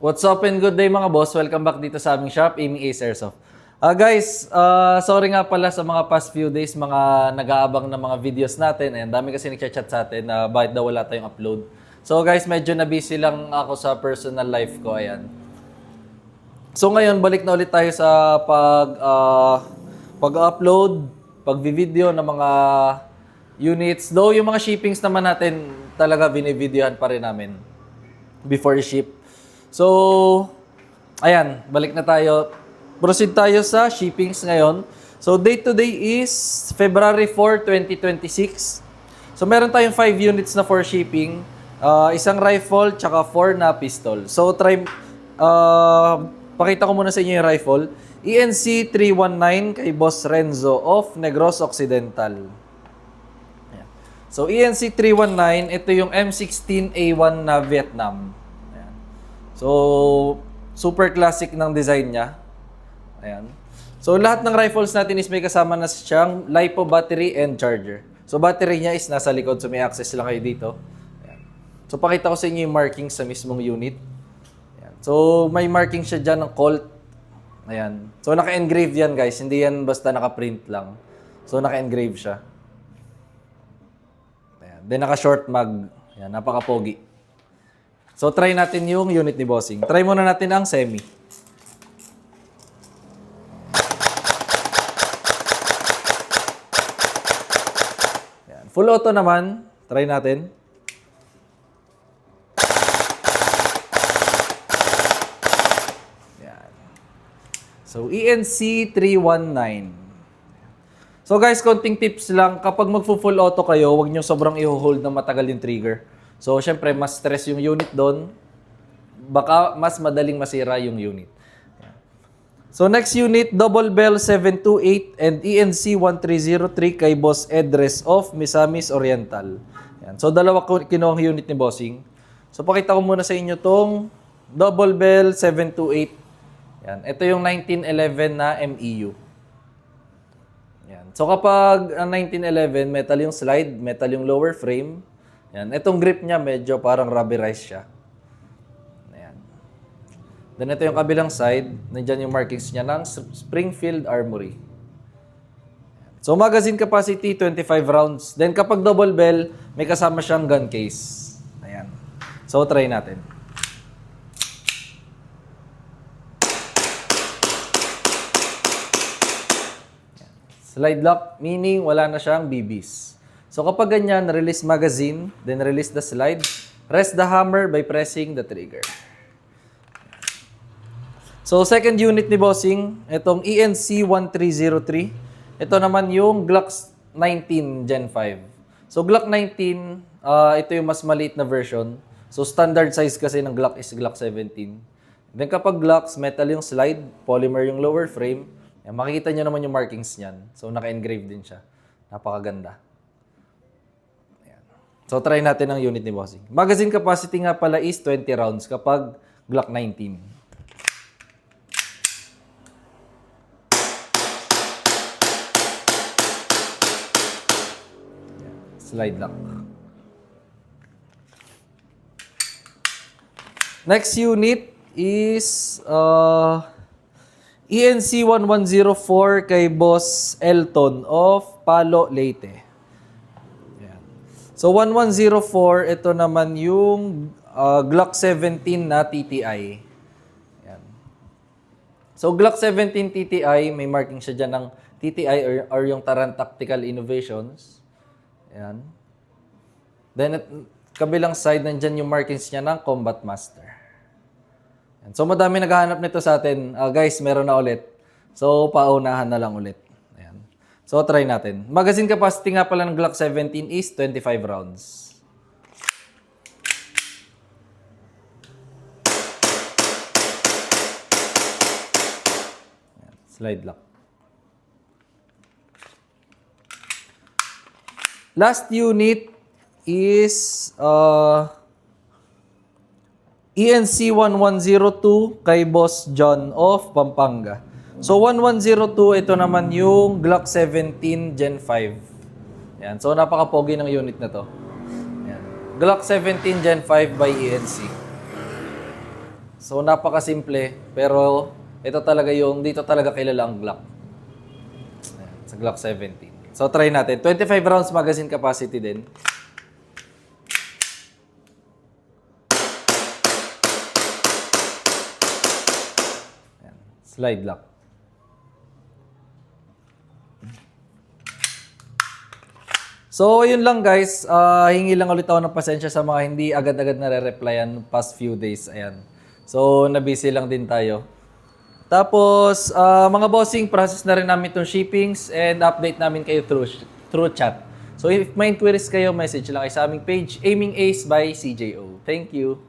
What's up and good day mga boss? Welcome back dito sa aming shop, Aiming Ace Airsoft. Guys, sorry nga pala sa mga past few days, mga nag-aabang na mga videos natin. Ayan, dami kasi nag-chat sa atin na bakit daw wala tayong upload. So guys, medyo na-busy lang ako sa personal life ko. Ayan. So ngayon, balik na ulit tayo sa pag-upload, pag-video ng mga units. Though yung mga shippings naman natin talaga binivideohan pa rin namin before ship. So, ayan, balik na tayo. Proceed tayo sa shippings ngayon. So, date today is February 4, 2026. So, meron tayong 5 units na for shipping. Isang rifle, tsaka 4 na pistol. So, pakita ko muna sa inyo yung rifle. ENC 319 kay Boss Renzo of Negros Occidental. Ayan. So, ENC 319, ito yung M16A1 na Vietnam. So, super classic ng design niya. Ayan. So, lahat ng rifles natin is may kasama na siyang LiPo battery and charger. So, battery niya is nasa likod. So, may access lang kayo dito. Ayan. So, pakita ko sa inyo yung marking sa mismong unit. Ayan. So, may marking siya dyan ng Colt. Ayan. So, naka-engrave yan guys. Hindi yan basta naka-print lang. So, naka-engrave siya. Ayan. Then, naka-short mag. Ayan. Napaka-pogi. So, try natin yung unit ni Bossing. Try muna natin ang semi. Yan. Full auto naman. Try natin. Yan. So, ENC 319. So, guys, konting tips lang. Kapag mag-full auto kayo, huwag nyo sobrang i-hold na matagal yung trigger. So, syempre, mas stress yung unit doon. Baka mas madaling masira yung unit. So, next unit, Double Bell 728 and ENC 1303 kay Boss Edres of Misamis Oriental. Yan. So, dalawa kinuhang unit ni Bossing. So, pakita ko muna sa inyo tong Double Bell 728. Yan. Ito yung 1911 na MEU. Yan. So, kapag ang 1911, metal yung slide, metal yung lower frame. Yan. Itong grip niya, medyo parang rubberized siya. Ayan. Then ito yung kabilang side. Nandiyan yung markings niya ng Springfield Armory. So, magazine capacity, 25 rounds. Then kapag double bell, may kasama siyang gun case. Ayan. So, try natin. Ayan. Slide lock, meaning wala na siyang BBs. So kapag ganyan, release magazine, then release the slide, rest the hammer by pressing the trigger. So second unit ni Bossing, itong ENC 1303. Ito naman yung Glock 19 Gen 5. So Glock 19, ito yung mas maliit na version. So standard size kasi ng Glock is Glock 17. Then kapag Glocks, metal yung slide, polymer yung lower frame. Yan, makikita nyo naman yung markings niyan. So naka-engrave din siya. Napakaganda. So, try natin ang unit ni Bossing. Magazine capacity nga pala is 20 rounds kapag Glock 19. Slide lock. Next unit is ENC 1104 kay Boss Elton of Palo, Leyte. So, 1104, ito naman yung Glock 17 na TTI. Yan. So, Glock 17 TTI, may marking siya dyan ng TTI or yung Taran Tactical Innovations. Yan. Then, kabilang side, nandyan yung markings niya ng Combat Master. Yan. So, madami naghahanap nito sa atin. Guys, meron na ulit. So, paunahan na lang ulit. So, try natin. Magazine capacity nga pala ng Glock 17 is 25 rounds. Slide lock. Last unit is ENC 1102 kay Boss John of Pampanga. So, 1102, ito naman yung Glock 17 Gen 5. Yan. So, napaka-pogi ng unit na to. Yan. Glock 17 Gen 5 by ENC. So, napakasimple. Pero, ito talaga yung, dito talaga kilala ang Glock. Ayan, sa Glock 17. So, try natin. 25 rounds magazine capacity din. Ayan, slide lock. So, yun lang guys. Hingi lang ulit ako ng pasensya sa mga hindi agad-agad nare-replyan past few days. Ayan. So, na-busy lang din tayo. Tapos, mga bossing, process na rin namin itong shippings and update namin kayo through chat. So, if may inquiries kayo, message lang kayo sa aming page, Aiming Ace by CJO. Thank you.